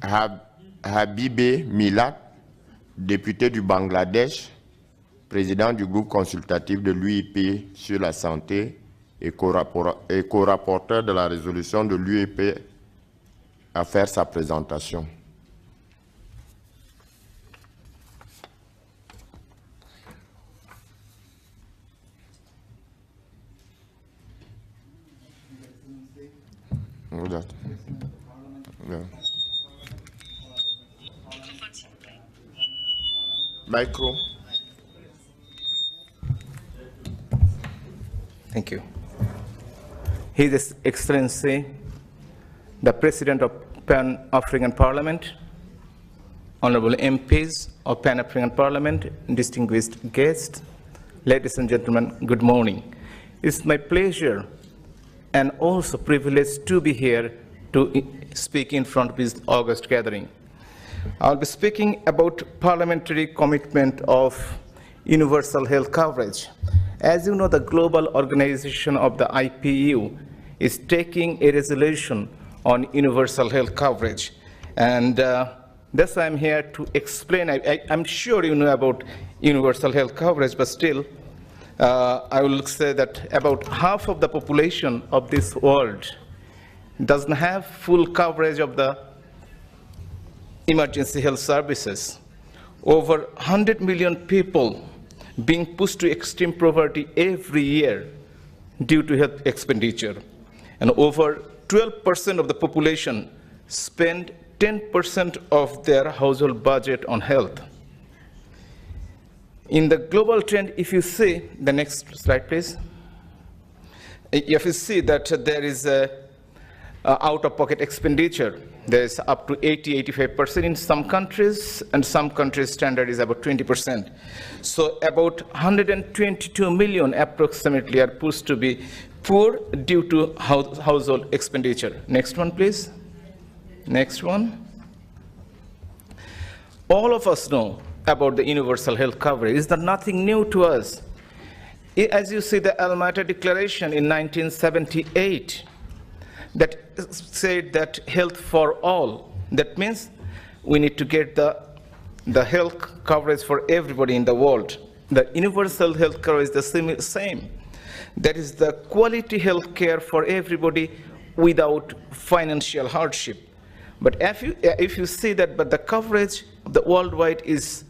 Habibe Millat, député du Bangladesh, président du groupe consultatif de l'UIP sur la santé et co-rapporteur de la résolution de l'UIP, à faire sa présentation. Micro. Thank you. His Excellency, the President of Pan-African Parliament, Honorable MPs of Pan-African Parliament, distinguished guests, ladies and gentlemen, good morning. It's my pleasure and also privilege to be here to speak in front of this August gathering. I'll be speaking about parliamentary commitment of universal health coverage. As you know, the global organization of the IPU is taking a resolution on universal health coverage. And thus I'm here to explain. I'm sure you know about universal health coverage, but still, I will say that about half of the population of this world doesn't have full coverage of the emergency health services. Over 100 million people being pushed to extreme poverty every year due to health expenditure. And over 12% of the population spend 10% of their household budget on health. In the global trend, if you see, the next slide, please. If you see that there is a out-of-pocket expenditure, there is up to 80–85% in some countries, and some countries' standard is about 20%. So about 122 million approximately are pushed to be poor due to household expenditure. Next one, please. Next one. All of us know about the universal health coverage. It's nothing new to us. As you see, the Almaty Declaration in 1978 that said that health for all. That means we need to get the health coverage for everybody in the world. The universal health coverage is the same. That is the quality health care for everybody without financial hardship. But if you see that, but the coverage of the worldwide is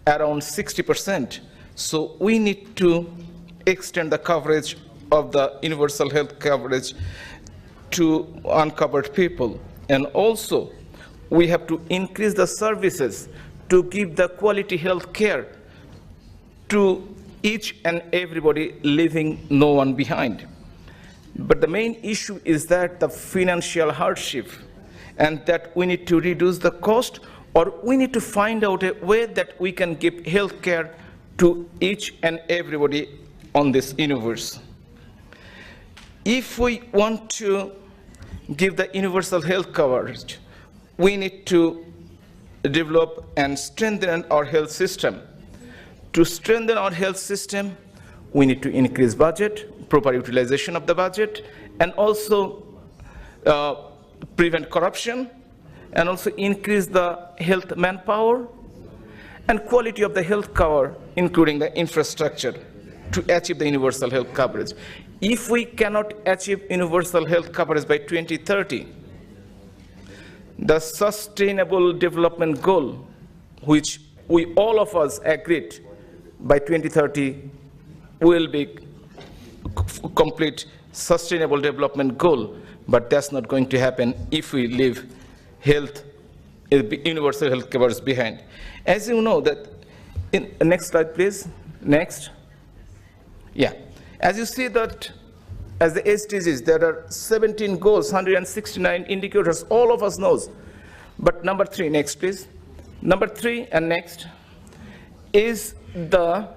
around 60%. So we need to extend the coverage of the universal health coverage to uncovered people. And also, we have to increase the services to give the quality health care to each and everybody, leaving no one behind. But the main issue is that the financial hardship, and that we need to reduce the cost, or we need to find out a way that we can give health care to each and everybody on this universe. If we want to give the universal health coverage, we need to develop and strengthen our health system. To strengthen our health system, we need to increase budget, proper utilization of the budget, and also prevent corruption, and also increase the health manpower and quality of the health cover, including the infrastructure, to achieve the universal health coverage. If we cannot achieve universal health coverage by 2030, the Sustainable Development Goal, which we all of us agreed by 2030 will be complete Sustainable Development Goal, but that's not going to happen if we leave universal health coverage behind. As you know that, next slide please, next. Yeah, as you see that as the SDGs, there are 17 goals, 169 indicators, all of us knows. But number 3, next please. Number 3 and next is the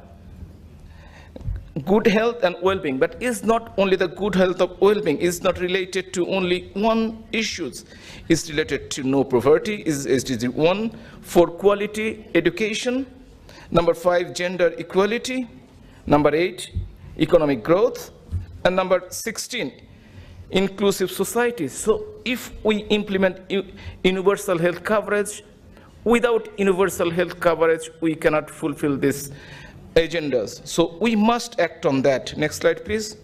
good health and well-being, but it's not only the good health of well-being, it's not related to only one issue. It's related to no poverty, is SDG 1, for quality education. Number 5, gender equality. Number 8, economic growth. And number 16, inclusive society. So if we implement universal health coverage, without universal health coverage, we cannot fulfill these agendas. So we must act on that. Next slide, please.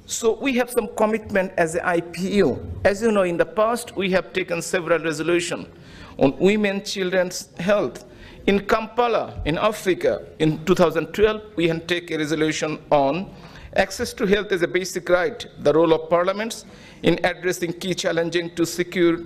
So we have some commitment as the IPU. As you know, in the past, we have taken several resolutions on women, children's health. In Kampala, in Africa, in 2012, we had taken a resolution on access to health as a basic right, the role of parliaments in addressing key challenges to secure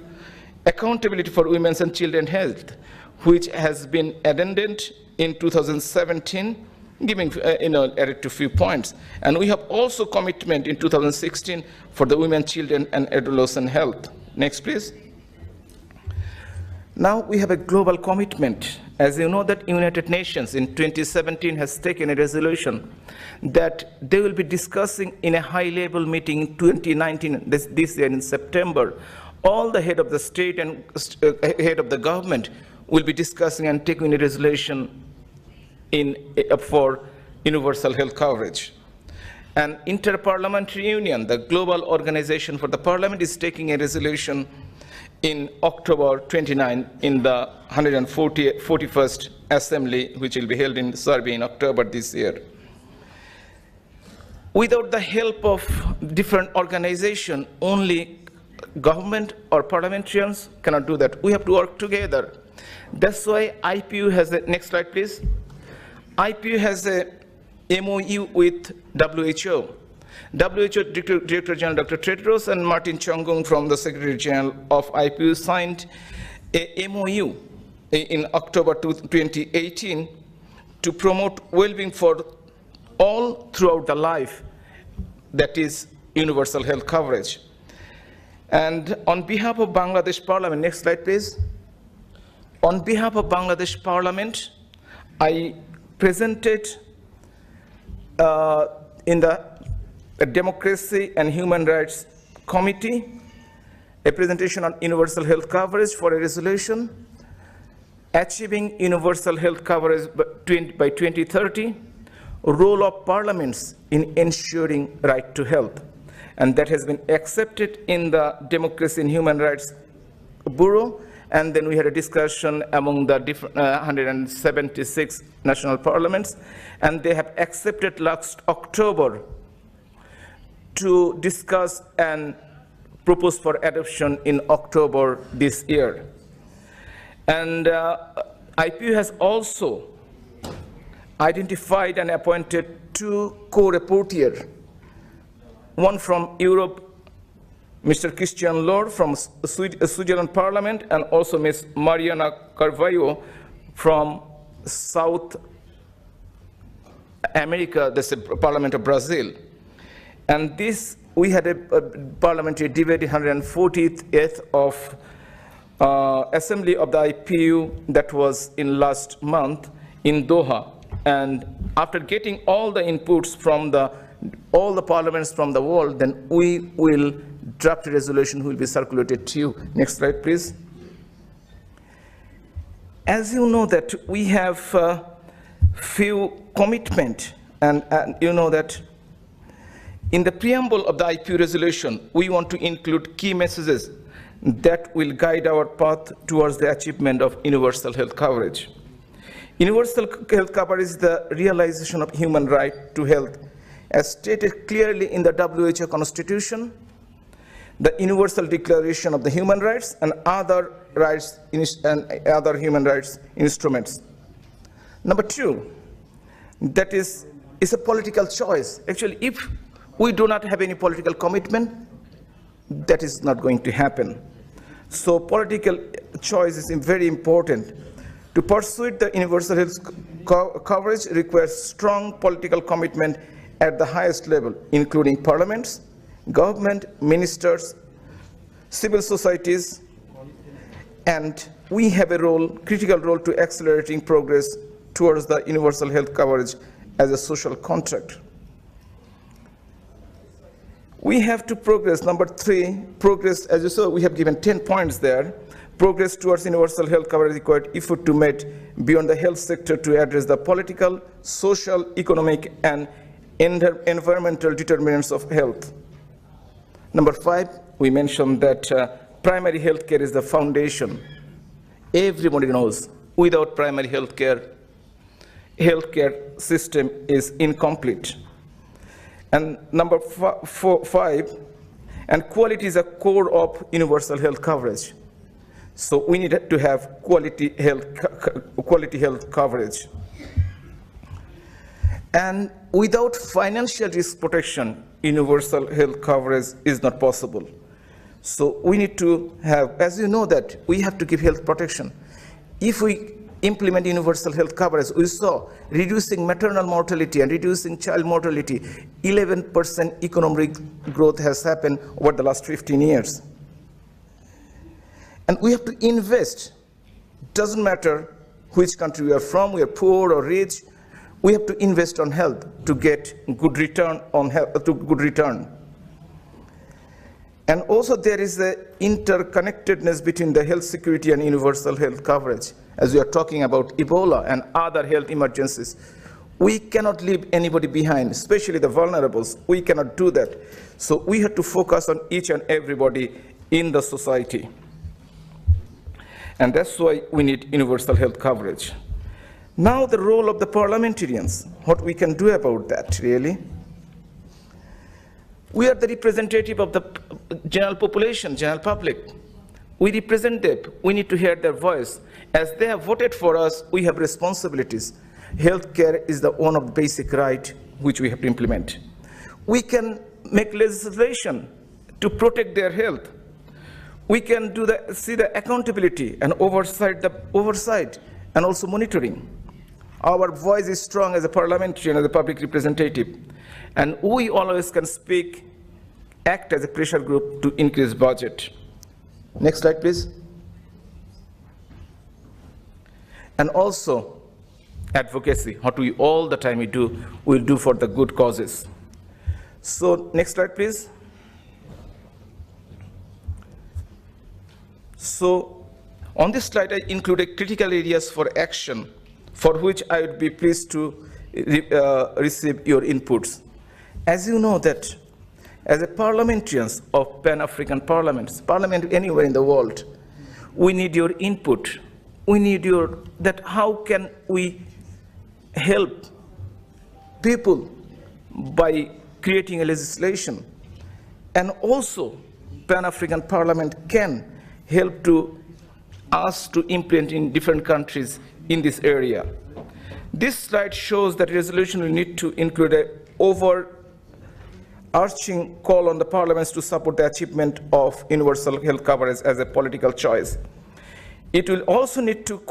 accountability for women's and children's health, which has been addended in 2017, giving, added to a few points. And we have also commitment in 2016 for the women, children, and adolescent health. Next, please. Now we have a global commitment. As you know, that United Nations in 2017 has taken a resolution that they will be discussing in a high-level meeting in 2019, this year in September. All the head of the state and head of the government will be discussing and taking a resolution for universal health coverage. And Interparliamentary Union, the global organization for the parliament, is taking a resolution in October 29 in the 141st Assembly, which will be held in Serbia in October this year. Without the help of different organizations, only government or parliamentarians cannot do that. We have to work together. That's why IPU has a, next slide please. IPU has a MOU with WHO. WHO Director General Dr. Tedros and Martin Chongung from the Secretary General of IPU signed a MOU in October 2018 to promote well-being for all throughout the life, that is universal health coverage. And on behalf of Bangladesh Parliament, next slide please. On behalf of Bangladesh Parliament, I presented in the Democracy and Human Rights Committee a presentation on universal health coverage for a resolution, achieving universal health coverage by 2030, role of parliaments in ensuring right to health. And that has been accepted in the Democracy and Human Rights Bureau. And then we had a discussion among the different 176 national parliaments, and they have accepted last October to discuss and propose for adoption in October this year. And IPU has also identified and appointed 2 co-rapporteurs, one from Europe, Mr. Christian Lord from Switzerland Parliament, and also Ms. Mariana Carvalho from South America, that's the Parliament of Brazil. And this, we had a parliamentary debate, 140th of Assembly of the IPU that was in last month in Doha. And after getting all the inputs from all the parliaments from the world, then we will draft a resolution will be circulated to you. Next slide, please. As you know that we have few commitment, and you know that in the preamble of the IPU resolution, we want to include key messages that will guide our path towards the achievement of universal health coverage. Universal health coverage is the realization of human right to health, as stated clearly in the WHO Constitution, the Universal Declaration of the Human Rights, and other rights and other human rights instruments. Number 2, that is a political choice. Actually, if we do not have any political commitment, that is not going to happen. So political choice is very important. To pursue the universal health coverage requires strong political commitment at the highest level, including parliaments, government, ministers, civil societies, and we have a critical role to accelerating progress towards the universal health coverage as a social contract. We have to progress. Number 3, progress, as you saw, we have given 10 points there. Progress towards universal health coverage required effort to meet beyond the health sector to address the political, social, economic, and environmental determinants of health. Number 5, we mentioned that primary health care is the foundation. Everybody knows without primary healthcare system is incomplete. And number 5, and quality is a core of universal health coverage. So we need to have quality health coverage. And without financial risk protection, universal health coverage is not possible. So we need to have, as you know, that we have to give health protection. If we implement universal health coverage, we saw reducing maternal mortality and reducing child mortality. 11% economic growth has happened over the last 15 years. And we have to invest. Doesn't matter which country we are from, we are poor or rich, we have to invest on health to get good return on health, And also there is the interconnectedness between the health security and universal health coverage. As we are talking about Ebola and other health emergencies, we cannot leave anybody behind, especially the vulnerables. We cannot do that. So we have to focus on each and everybody in the society. And that's why we need universal health coverage. Now the role of the parliamentarians, what we can do about that, really. We are the representative of the general population, general public. We represent them. We need to hear their voice. As they have voted for us, we have responsibilities. Healthcare is the one of the basic right which we have to implement. We can make legislation to protect their health. We can see the accountability and oversight and also monitoring. Our voice is strong as a parliamentarian, as a public representative. And we always can speak, act as a pressure group to increase budget. Next slide, please. And also advocacy, what we all the time we'll do for the good causes. So next slide, please. So on this slide, I included critical areas for action for which I would be pleased to receive your inputs. As you know that as a parliamentarians of Pan-African parliaments, parliament anywhere in the world, we need your input. We need that how can we help people by creating a legislation. And also Pan-African Parliament can help to us to implement in different countries in this area. This slide shows that resolution will need to include an overarching call on the parliaments to support the achievement of universal health coverage as a political choice. It will also need to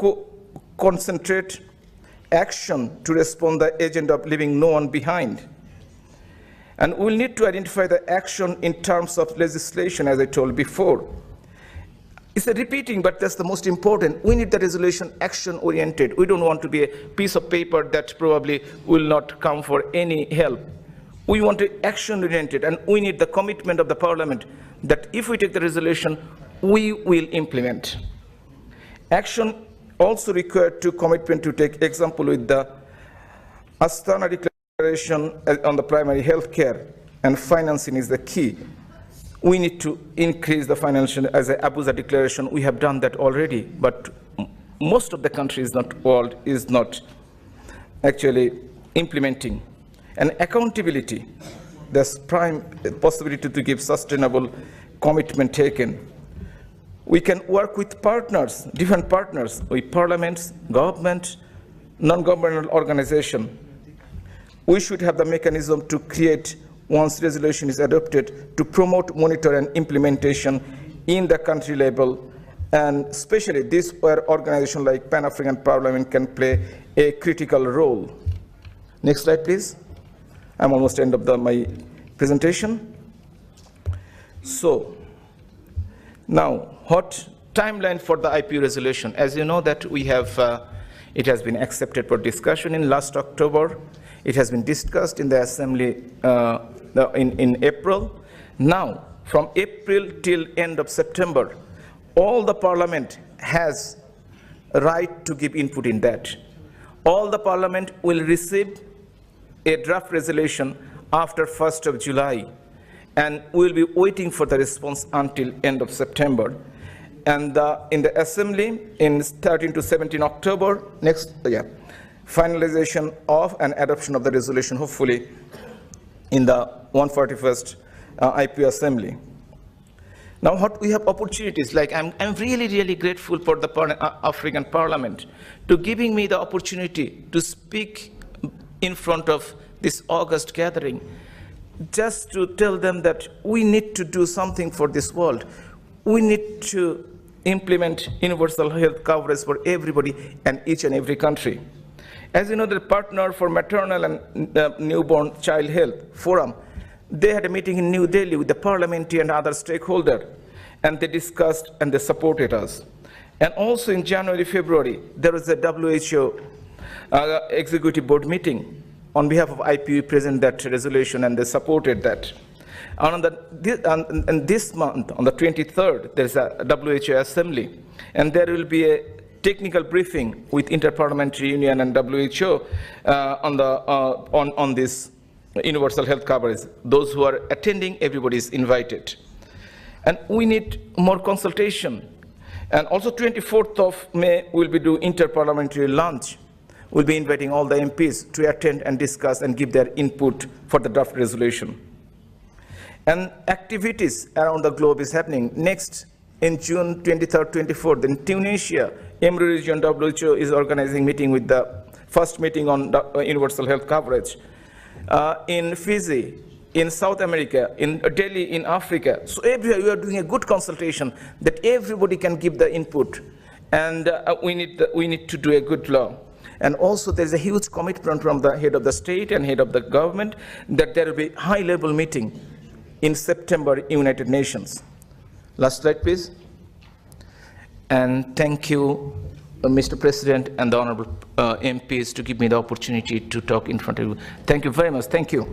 concentrate action to respond to the agenda of leaving no one behind. And we'll need to identify the action in terms of legislation, as I told before. It's a repeating, but that's the most important. We need the resolution action-oriented. We don't want to be a piece of paper that probably will not come for any help. We want it action-oriented, and we need the commitment of the parliament that if we take the resolution, we will implement. Action also required to commitment to take example with the Astana Declaration on the primary health care, and financing is the key. We need to increase the financial, as the Abuja Declaration, we have done that already, but most of the countries world is not actually implementing. And accountability, there's prime possibility to give sustainable commitment taken. We can work with partners, different partners, with parliaments, government, non-governmental organization. We should have the mechanism to create, once resolution is adopted, to promote, monitor, and implementation in the country level, and especially this where organization like Pan-African Parliament can play a critical role. Next slide, please. I'm almost end of my presentation. So now, what timeline for the IPU resolution? As you know that we have, it has been accepted for discussion in last October. It has been discussed in the Assembly in April. Now, from April till end of September, all the Parliament has a right to give input in that. All the Parliament will receive a draft resolution after 1st of July. and we'll be waiting for the response until end of September. And in the Assembly, in 13 to 17 October, finalization of and adoption of the resolution, hopefully in the 141st IPU Assembly. Now, what we have opportunities, like I'm really, really grateful for the African Parliament to giving me the opportunity to speak in front of this August gathering, just to tell them that we need to do something for this world. We need to implement universal health coverage for everybody and each and every country. As you know, the Partner for Maternal and Newborn Child Health Forum, they had a meeting in New Delhi with the parliamentary and other stakeholders, and they discussed and they supported us. And also in January, February, there was a WHO executive board meeting. On behalf of IPU, present that resolution, and they supported that. And this month, on the 23rd, there's a WHO Assembly, and there will be a technical briefing with Interparliamentary Union and WHO on this universal health coverage. Those who are attending, everybody is invited. And we need more consultation. And also 24th of May, we'll be doing interparliamentary lunch. We'll be inviting all the MPs to attend and discuss and give their input for the draft resolution. And activities around the globe is happening. Next, in June 23rd, 24th, in Tunisia, EMRI region WHO is organizing meeting with the first meeting on universal health coverage. In Fiji, in South America, in Delhi, in Africa. So everywhere we are doing a good consultation that everybody can give the input, and we need to do a good law. And also there's a huge commitment from the head of the state and head of the government that there will be high-level meeting in September, United Nations. Last slide, please. And thank you, Mr. President and the honorable MPs to give me the opportunity to talk in front of you. Thank you very much. Thank you.